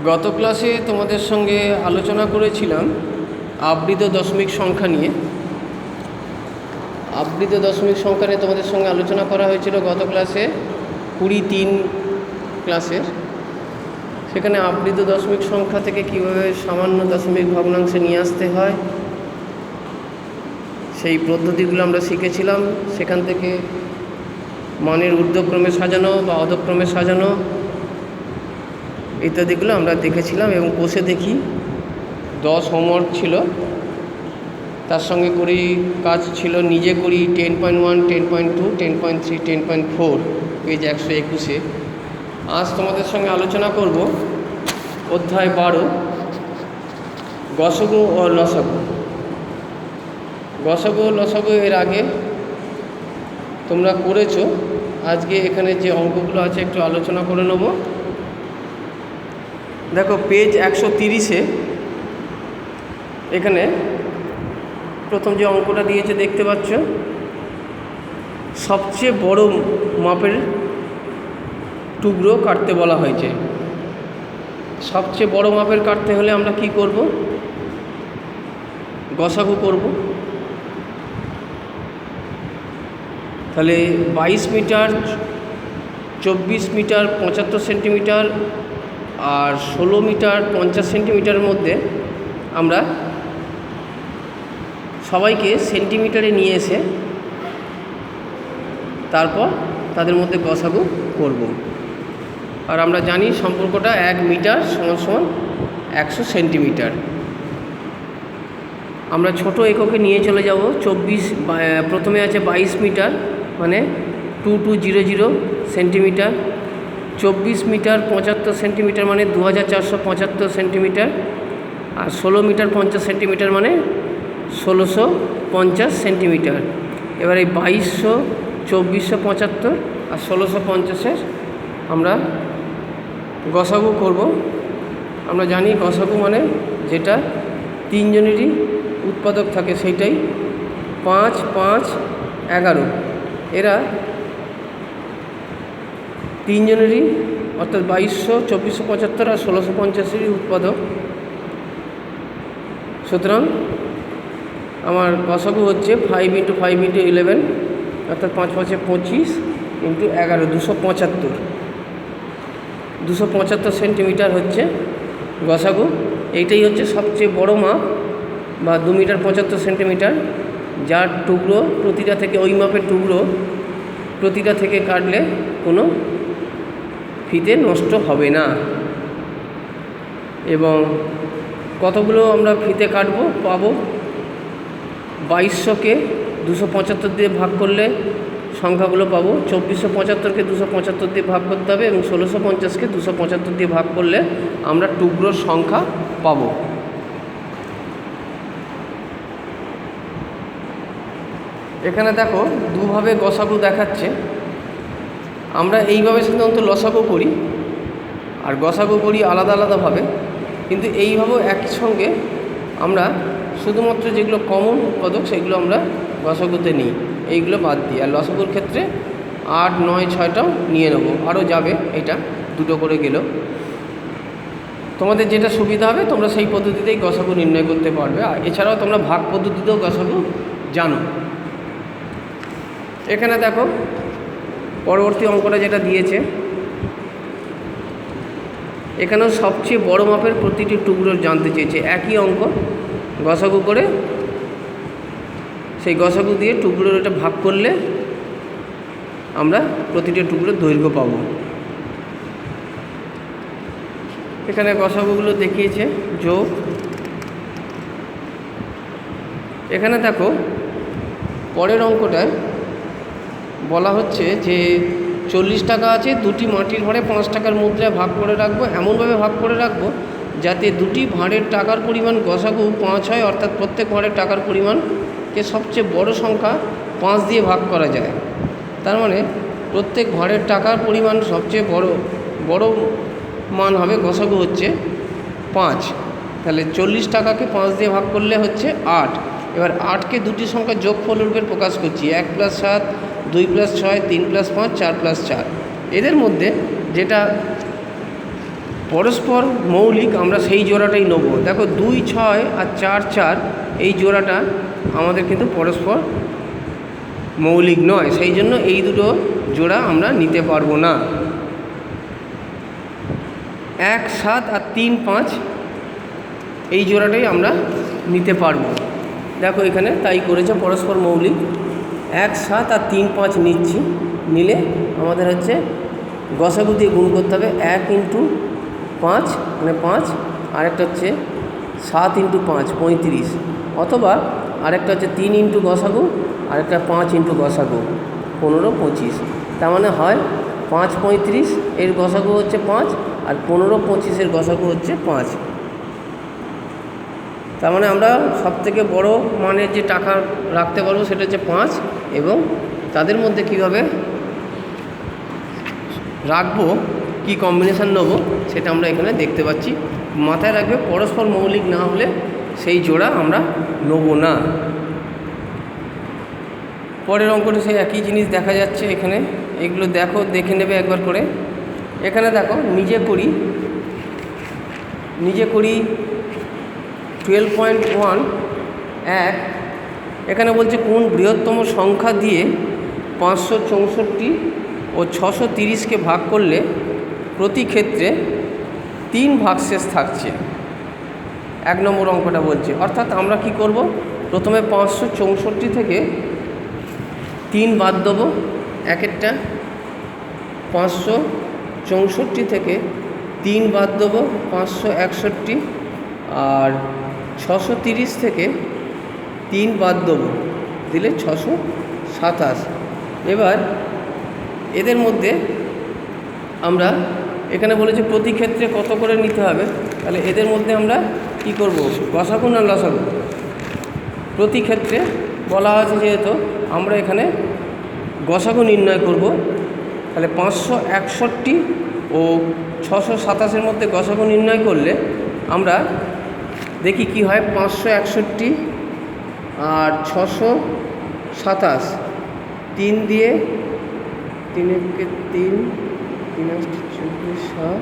গত ক্লাসে তোমাদের সঙ্গে আলোচনা করেছিলাম আবৃত দশমিক সংখ্যা নিয়ে। আবৃত দশমিক সংখ্যা নিয়ে তোমাদের সঙ্গে আলোচনা করা হয়েছিল গত ক্লাসে 23 ক্লাসের। সেখানে আবৃত দশমিক সংখ্যা থেকে কীভাবে সামান্য দশমিক ভগ্নাংশে নিয়ে আসতে হয় সেই পদ্ধতিগুলো আমরা শিখেছিলাম। সেখান থেকে মানের ঊর্ধ্বক্রমে সাজানো বা অধক্রমে সাজানো ইত্যাদিগুলো আমরা দেখেছিলাম এবং কোষে দেখি 10 হোমওয়ার্ক ছিল, তার সঙ্গে করি কাজ ছিল নিজে করি 10.1, 10.2, 10.3, 10.4 পেজ 121-এ। আজ তোমাদের সঙ্গে আলোচনা করব অধ্যায় 12 গসগু ও লসাগু। গসগু ও লসাগু এর আগে তোমরা করেছো। আজকে এখানে যে অঙ্কগুলো আছে একটু আলোচনা করে নেব। দেখো পেজ 130-এ এখানে প্রথম যে অঙ্কটা দিয়েছে দেখতে পাচ্ছ, সবচেয়ে বড় মাপের টুকরো কাটতে বলা হয়েছে। সবচেয়ে বড় মাপের কাটতে হলে আমরা কি করব? গসাগু করব। তাহলে 22 মিটার, 24 মিটার 75 সেন্টিমিটার আর 16 মিটার 50 সেন্টিমিটারের মধ্যে আমরা সবাইকে সেন্টিমিটারে নিয়ে এসে তারপর তাদের মধ্যে গসাগু করব। আর আমরা জানি সম্পর্কটা 1 মিটার সমান 100 সেন্টিমিটার। আমরা ছোট এককে নিয়ে চলে যাব। প্রথমে আছে 22 মিটার মানে 2200 সেন্টিমিটার, 24 মিটার 75 সেন্টিমিটার মানে 2475 সেন্টিমিটার, আর 16 মিটার 50 সেন্টিমিটার মানে 1650 সেন্টিমিটার। এবার এই 2200, 2475 আর 1650-এর আমরা গসাগু করব। আমরা জানি গসাগু মানে যেটা তিনজনেরই উৎপাদক থাকে সেইটাই। 5, 5, 11 এরা তিনজনেরই অর্থাৎ 2200, 2475 আর 1650-এরই উৎপাদক। সুতরাং আমার গসাগু হচ্ছে 5 × 5 × 11 অর্থাৎ 5 × 5 = 25 × 11 275 সেন্টিমিটার হচ্ছে গসাগু। এইটাই হচ্ছে সবচেয়ে বড় মাপ বা 2 মিটার 75 সেন্টিমিটার, যার টুকরো প্রতিটা থেকে ওই মাপের টুকরো প্রতিটা থেকে কাটলে কোনো ফিতে নষ্ট হবে না। এবং কতগুলো আমরা ফিতে কাটবো পাবো? 2200-কে 275 দিয়ে ভাগ করলে সংখ্যাগুলো পাবো। 2475-কে 275 দিয়ে ভাগ করতে হবে এবং 1650-কে 275 দিয়ে ভাগ করলে আমরা টুকরোর সংখ্যা পাবো। এখানে দেখো দুভাবে গসাগু দেখাচ্ছে। আমরা এইভাবে সাধারণত লসাগু করি আর গসাগু করি আলাদা আলাদাভাবে, কিন্তু এইভাবেও একসঙ্গে আমরা শুধুমাত্র যেগুলো কমন উৎপাদক সেগুলো আমরা গসাগুতে নিই, এইগুলো বাদ দিই। আর লসাগুর ক্ষেত্রে 8, 9, 6টাও নিয়ে নেব, আরও যাবে, এটা দুটো করে গেল। তোমাদের যেটা সুবিধা হবে তোমরা সেই পদ্ধতিতেই গসাগু নির্ণয় করতে পারবে। আর এছাড়াও তোমরা ভাগ পদ্ধতিতেও গসাগু জানো। এখানে দেখো পরবর্তী অঙ্কটা যেটা দিয়েছে, এখানেও সবচেয়ে বড় মাপের প্রতিটি টুকরো জানতে চেয়েছে। একই অঙ্ক গসাগু করে সেই গসাগু দিয়ে টুকরোর এটা ভাগ করলে আমরা প্রতিটি টুকরোর দৈর্ঘ্য পাবো। এখানে গসাগুগুলো দেখিয়েছে যোগ। এখানে দেখো পরের অঙ্কটায় বলা হচ্ছে যে 40 টাকা আছে, দুটি মাটির ভাঁড়ে 5 টাকার মুদ্রায় ভাগ করে রাখবো। এমনভাবে ভাগ করে রাখবো যাতে দুটি ভাঁড়ের টাকার পরিমাণ গসাগু 5 হয়, অর্থাৎ প্রত্যেক ভাঁড়ের টাকার পরিমাণকে সবচেয়ে বড় সংখ্যা 5 দিয়ে ভাগ করা যায়। তার মানে প্রত্যেক ভাঁড়ের টাকার পরিমাণ সবচেয়ে বড় মান হবে গসাগু হচ্ছে 5। তাহলে 40 টাকাকে 5 দিয়ে ভাগ করলে হচ্ছে 8। এবার 8কে দুটি সংখ্যার যোগফল রূপে প্রকাশ করছি। 1 + 7, 2 + 6, 3 + 5, 4 + 4। এদের মধ্যে যেটা পরস্পর মৌলিক আমরা সেই জোড়াটাই নেব। দেখো 2, 6 আর 4, 4 এই জোড়াটা আমাদের কিন্তু পরস্পর মৌলিক নয়, সেই জন্য এই দুটো জোড়া আমরা নিতে পারবো না। 1, 7 আর 3, 5 এই জোড়াটাই আমরা নিতে পারবো। দেখো এখানে তাই করেছে, পরস্পর মৌলিক। 1, 7 আর 3, 5 নিচ্ছি, নিলে আমাদের হচ্ছে গসাগু দিয়ে গুণ করতে হবে। 1 × 5 মানে 5, আরেকটা হচ্ছে 7 × 5 35, অথবা আরেকটা হচ্ছে 3 × গসাগু, আরেকটা 5 × গসাগু 15 25। তার মানে হয় 5 35 এর গসাগু হচ্ছে 5, আর 15 25 এর গসাগু হচ্ছে 5। তার মানে আমরা সবথেকে বড় মানের যে টাকা রাখতে পারবো সেটা হচ্ছে 5, এবং তাদের মধ্যে কীভাবে রাখবো, কি কম্বিনেশান নেবো সেটা আমরা এখানে দেখতে পাচ্ছি। মাথায় রাখবে পরস্পর মৌলিক না হলে সেই জোড়া আমরা নেব না। পরের অঙ্কটা সেই একই জিনিস দেখা যাচ্ছে এখানে, এগুলো দেখো, দেখে নেবে একবার করে। এখানে দেখো নিজে করি 12.1 1, এখানে বলছে কোন বৃহত্তম সংখ্যা দিয়ে 564 ও 630কে ভাগ করলে প্রতি ক্ষেত্রে 3 ভাগশেষ থাকছে। 1 নম্বর অঙ্কটা বলছে, অর্থাৎ আমরা কি করব, প্রথমে 564 থেকে 3 বাদ দেবো। একেরটা 564 থেকে 3 বাদ দেবো 561, আর 630 থেকে 3 বাদ দেবো, দিলে 627। এবার এদের মধ্যে আমরা এখানে বলেছে প্রতি ক্ষেত্রে কত করে নিতে হবে, তাহলে এদের মধ্যে আমরা কি করব, গসাগু না লসাগু? প্রতি ক্ষেত্রে বলা আছে যেহেতু, আমরা এখানে গসাগু নির্ণয় করব। তাহলে 561 ও 627-এর মধ্যে গসাগু নির্ণয় করলে আমরা দেখি কি হয়। 561 আর 627, 3 দিয়ে 3 একে 3, 3 8 14 7,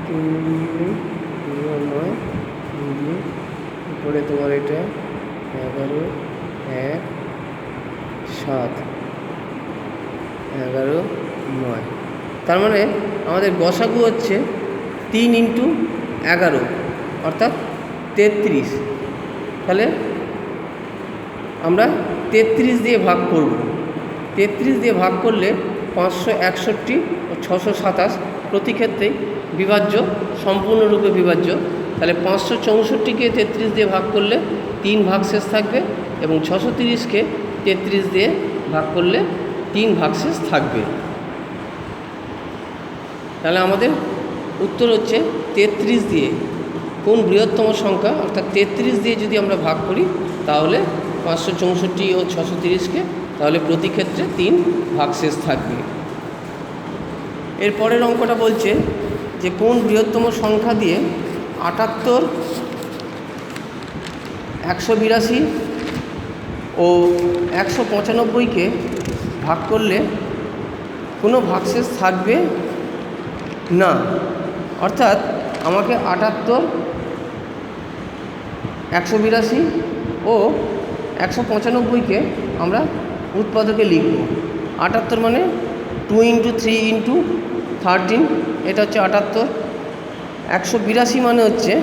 3 দিয়ে 9, 3 দিয়ে উপরে তোমার এটা 11 1 7 11 9। তার মানে আমাদের গসাগু হচ্ছে 3 × 11 অর্থাৎ 33। তাহলে আমরা 33 দিয়ে ভাগ করব। 33 দিয়ে ভাগ করলে 561 ও 627 প্রতি ক্ষেত্রেই বিভাজ্য, সম্পূর্ণরূপে বিভাজ্য। তাহলে 564কে 33 দিয়ে ভাগ করলে 3 ভাগশেষ থাকবে, এবং 630কে 33 দিয়ে ভাগ করলে 3 ভাগশেষ থাকবে। তাহলে আমাদের উত্তর হচ্ছে 33 দিয়ে কোন বৃহত্তম সংখ্যা, অর্থাৎ 33 দিয়ে যদি আমরা ভাগ করি তাহলে 564 ও 630কে, তাহলে প্রতি ক্ষেত্রে 3 ভাগশেষ থাকবে। এরপরের অঙ্কটা বলছে যে কোন বৃহত্তম সংখ্যা দিয়ে 78, 182 ও 195কে ভাগ করলে কোনো ভাগশেষ থাকবে না। অর্থাৎ আমাকে 78, 182 ও 195কে আমরা উৎপাদকে লিখব। 78 মানে 2 × 3 × 13, এটা হচ্ছে 78। 182 মানে হচ্ছে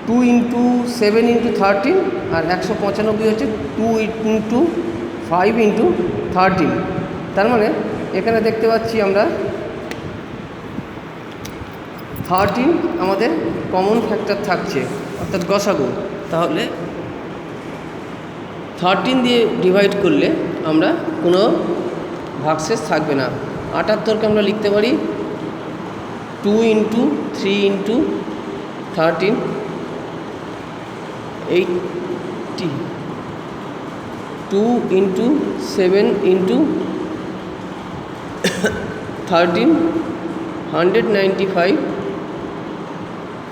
2 × 7 × 13, আর 195 হচ্ছে 2 × 5 × 13। তার মানে এখানে দেখতে পাচ্ছি আমরা 13 আমাদের কমন ফ্যাক্টর থাকছে, অর্থাৎ গসাগু। তাহলে 13 দিয়ে ডিভাইড করলে আমরা কোনো ভাগশেষ থাকবে না। 78কে আমরা লিখতে পারি 2 × 3 × 13, 80, 2 × 7 × 13, 195,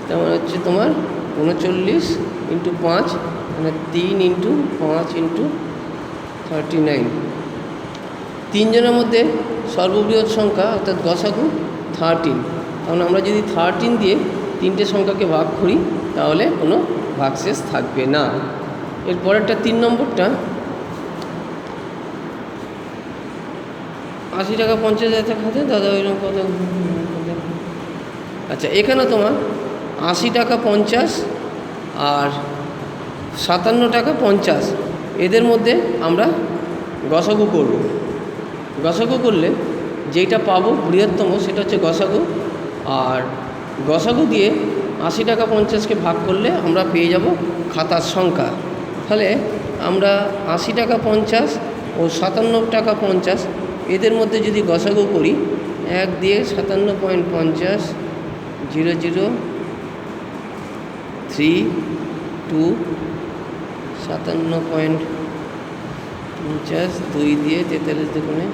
তেমন হচ্ছে তোমার 39 × 5 মানে 3 × 5 × 39। 3 জনের মধ্যে সর্ববৃহৎ সংখ্যা অর্থাৎ গসাগু 13। কারণ আমরা যদি 13 দিয়ে 3টে সংখ্যাকে ভাগ করি তাহলে কোনো ভাগশেষ থাকবে না। এর পরেরটা 3 নম্বরটা 80 টাকা 50 খাতে দাদা ওইরকম কত। আচ্ছা, এখানে তোমার 80 টাকা 50 আর 57 টাকা 50 এদের মধ্যে আমরা গসাগু করব। গসাগু করলে যেইটা পাবো বৃহত্তম সেটা হচ্ছে গসাগু, আর গসাগু দিয়ে 80 টাকা 50কে ভাগ করলে আমরা পেয়ে যাব খাতার সংখ্যা। তাহলে আমরা 80 টাকা 50 ও 57 টাকা 50 এদের মধ্যে যদি গসাগু করি, 1 দিয়ে 57.50 0 0 3 2 57.50 2 দিয়ে 43 দুগুণে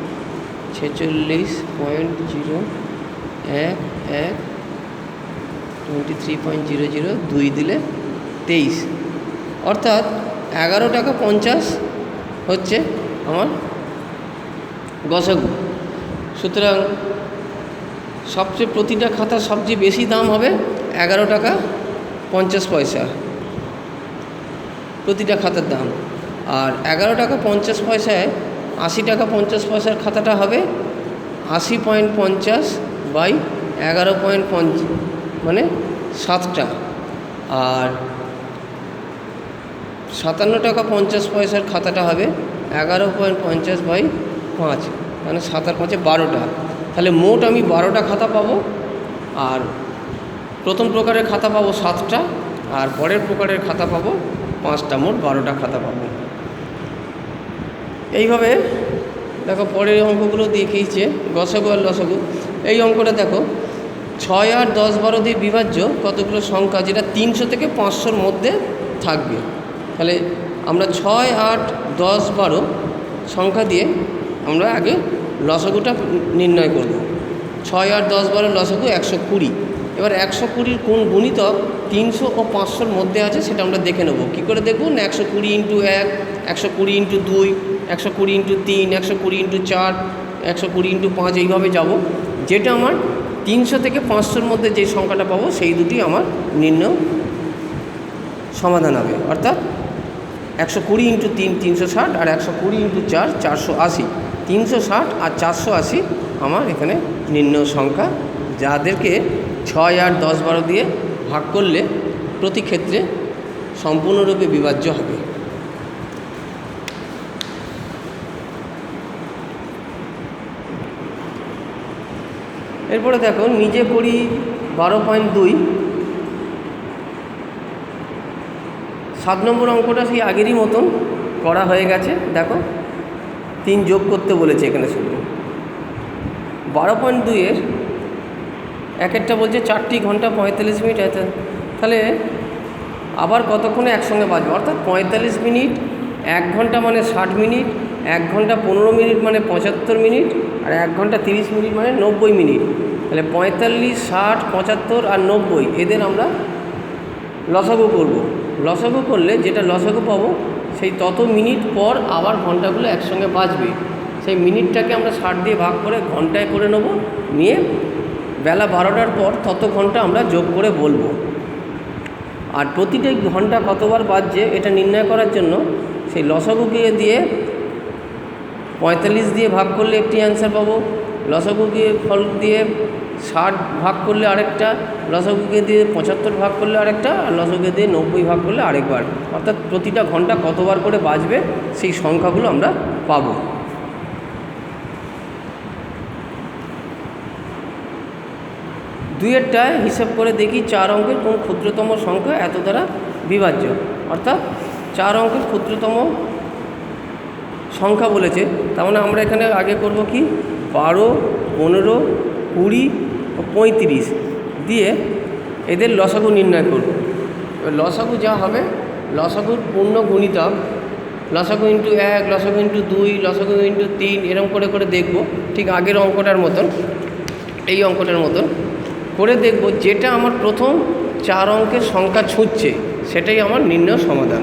46.0 1 1 23.00 2 দিলে 23, অর্থাৎ 11 টাকা 50 হচ্ছে আমার গসাগু। সুতরাং সবচেয়ে প্রতিটা খাতার সবচেয়ে বেশি দাম হবে 11 টাকা 50 পয়সা প্রতিটা খাতার দাম। আর 11 টাকা 50 পয়সায় 80 টাকা 50 পয়সার খাতাটা হবে 80.50 বাই 11.50 মানে 7টা। আর 57 টাকা 50 পয়সার খাতাটা হবে 11.50 বাই 5 মানে 7 আর 5 12টা। তাহলে মোট আমি 12টা খাতা পাবো, আর প্রথম প্রকারের খাতা পাবো 7টা, আর পরের প্রকারের খাতা পাবো 5টা, মোট 12টা খাতা পাবো। এইভাবে দেখো পরের অঙ্কগুলো দেখিয়েছে গসাগু আর লসাগু। এই অঙ্কটা দেখো 6 8 10 12 দিয়ে বিভাজ্য কতগুলো সংখ্যা যেটা 300 থেকে 500-র মধ্যে থাকবে। তাহলে আমরা 6 8 10 12 সংখ্যা দিয়ে আমরা আগে লসাগুটা নির্ণয় করব। 6 8 10 12 লসাগু 120। এবার 120-র কোন গুণিতক 300 ও 500-র মধ্যে আছে সেটা আমরা দেখে নেব। কী করে দেখব না, 120 × 1, 120 × 2, 120 × 3, 120 × 4, 120 × 5 এইভাবে যাব। যেটা আমার 300 থেকে 500-র মধ্যে যে সংখ্যাটা পাবো সেই দুটি আমার নির্ণয় সমাধান হবে। অর্থাৎ 120 × 3 360 আর 120 × 4 480। 360 আর 480 আমার এখানে নির্ণয় সংখ্যা, যাদেরকে 6 8 10 12 দিয়ে ভাগ করলে প্রতি ক্ষেত্রে সম্পূর্ণরূপে বিভাজ্য হবে। এরপরে দেখো নিজে করি 12.2। 7 নম্বর অঙ্কটা সেই আগেরই মতন করা হয়ে গেছে। দেখো 3 যোগ করতে বলেছে এখানে শুধু। 12.2-এর এক একটা বলছে 4 ঘন্টা 45 মিনিট। তাহলে আবার কতক্ষণে একসঙ্গে বাজবে, অর্থাৎ 45 মিনিট, 1 ঘন্টা মানে 60 মিনিট, 1 ঘন্টা 15 মিনিট মানে 75 মিনিট, আর 1 ঘন্টা 30 মিনিট মানে 90 মিনিট। তাহলে 45 60 75 আর 90 এদের আমরা লসাগু করব। লসাগু করলে যেটা লসাগু পাবো সেই তত মিনিট পর আবার ঘন্টাগুলো একসঙ্গে বাজবে। সেই মিনিটটাকে আমরা 60 দিয়ে ভাগ করে ঘন্টায় করে নেব, নিয়ে বেলা 12টার পর তত ঘন্টা আমরা যোগ করে বলবো। আর প্রতিটা ঘন্টা কতবার বাজছে এটা নির্ণয় করার জন্য সেই লসাগুকে দিয়ে 45 দিয়ে ভাগ করলে একটি অ্যান্সার পাবো, লসাগুকে ফল দিয়ে 60 ভাগ করলে আরেকটা, লসাগুকে দিয়ে 75 ভাগ করলে আরেকটা, আর লসাগুকে দিয়ে 90 ভাগ করলে আরেকবার। অর্থাৎ প্রতিটা ঘন্টা কতবার করে বাজবে সেই সংখ্যাগুলো আমরা পাবো। দুইয়েরটা হিসাব করে দেখি 4 অঙ্কের কোন ক্ষুদ্রতম সংখ্যা এত দ্বারা বিভাজ্য। অর্থাৎ 4 অঙ্কের ক্ষুদ্রতম সংখ্যা বলেছে, তার মানে আমরা এখানে আগে করব কি 12 15 20 ও 35 দিয়ে এদের লসাগু নির্ণয় করব। এবার লসাগু যা হবে লসাগুর পূর্ণ গুণিতক, লসাগু × 1, লসাগু × 2, লসাগু × 3 এরকম করে করে দেখব, ঠিক আগের অঙ্কটার মতন, এই অঙ্কটার মতন করে দেখব। যেটা আমার প্রথম 4 অঙ্কের সংখ্যা ছুঁচ্ছে সেটাই আমার নির্ণয় সমাধান,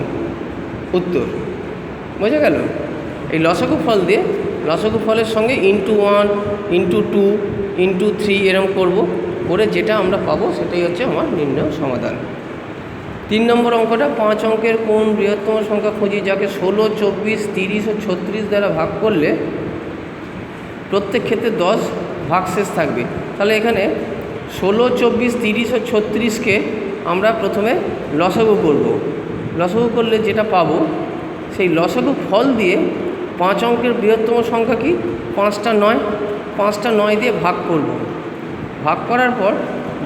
উত্তর। বোঝা গেল? এই লসাগু ফল দিয়ে লসাগু ফলের সঙ্গে × 1 × 2 × 3 এরকম করব, করে যেটা আমরা পাবো সেটাই হচ্ছে আমার নির্ণয় সমাধান। 3 নম্বর অঙ্কটা 5 অঙ্কের কোন বৃহত্তম সংখ্যা খুঁজি যাকে 16, 24, 30 ও 36 দ্বারা ভাগ করলে প্রত্যেক ক্ষেত্রে 10 ভাগশেষ থাকবে। তাহলে এখানে 16, 24, 30 ও 36কে আমরা প্রথমে লসাগু করব। লসাগু করলে যেটা পাবো সেই লসাগু ফল দিয়ে 5 অঙ্কের বৃহত্তম সংখ্যা কি 5টা 9, 5টা 9 দিয়ে ভাগ করব। ভাগ করার পর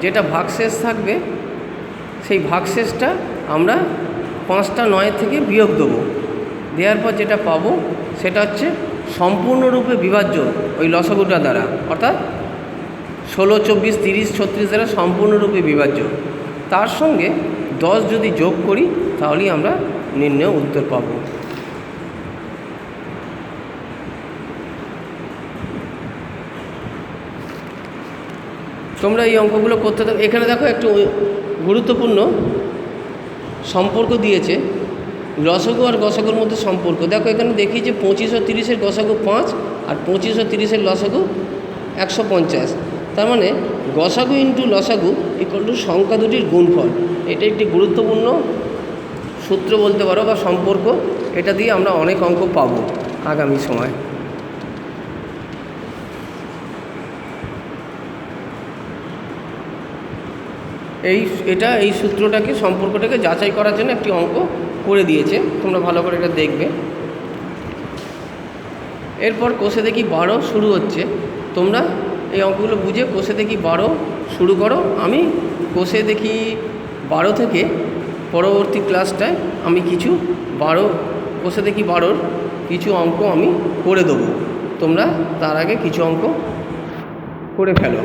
যেটা ভাগশেষ থাকবে সেই ভাগশেষটা আমরা 5টা 9 থেকে বিয়োগ দেবো। দেওয়ার পর যেটা পাবো সেটা হচ্ছে সম্পূর্ণরূপে বিভাজ্য ওই লসাগুটা দ্বারা, অর্থাৎ 16, 24, 30, 36 দ্বারা সম্পূর্ণরূপে বিভাজ্য। তার সঙ্গে 10 যদি যোগ করি তাহলেই আমরা নির্ণয় উত্তর পাবো। তোমরা এই অঙ্কগুলো করতে থাকো। এখানে দেখো একটু গুরুত্বপূর্ণ সম্পর্ক দিয়েছে লসাগু আর গসাগুর মধ্যে সম্পর্ক। দেখো এখানে দেখি যে 25 ও 30-এর গসাগু 5 আর 25 ও 30-এর লসাগু 150। তার মানে গসাগু ইন্টু লসাগু ইকুয়াল টু সংখ্যা দুটির গুণফল। এটা একটি গুরুত্বপূর্ণ সূত্র বলতে পারো বা সম্পর্ক। এটা দিয়ে আমরা অনেক অঙ্ক পাবো আগামী সময়। এই সূত্রটাকে সম্পর্কটাকে যাচাই করার জন্য একটি অঙ্ক করে দিয়েছে, তোমরা ভালো করে এটা দেখবে। এরপর কোষে দেখি 12 শুরু হচ্ছে। তোমরা এই অঙ্কগুলো বুঝে কোষে দেখি 12 শুরু করো। আমি কোষে দেখি 12 থেকে পরবর্তী ক্লাসটায় আমি কিছু কোষে দেখি 12-র কিছু অঙ্ক আমি করে দেবো। তোমরা তার আগে কিছু অঙ্ক করে ফেলো।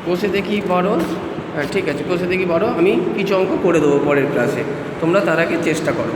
কোষে দেখি 12, হ্যাঁ ঠিক আছে, কোষে দেখি 12 আমি কিছু অঙ্ক করে দেবো পরের ক্লাসে। তোমরা তার আগে চেষ্টা করো।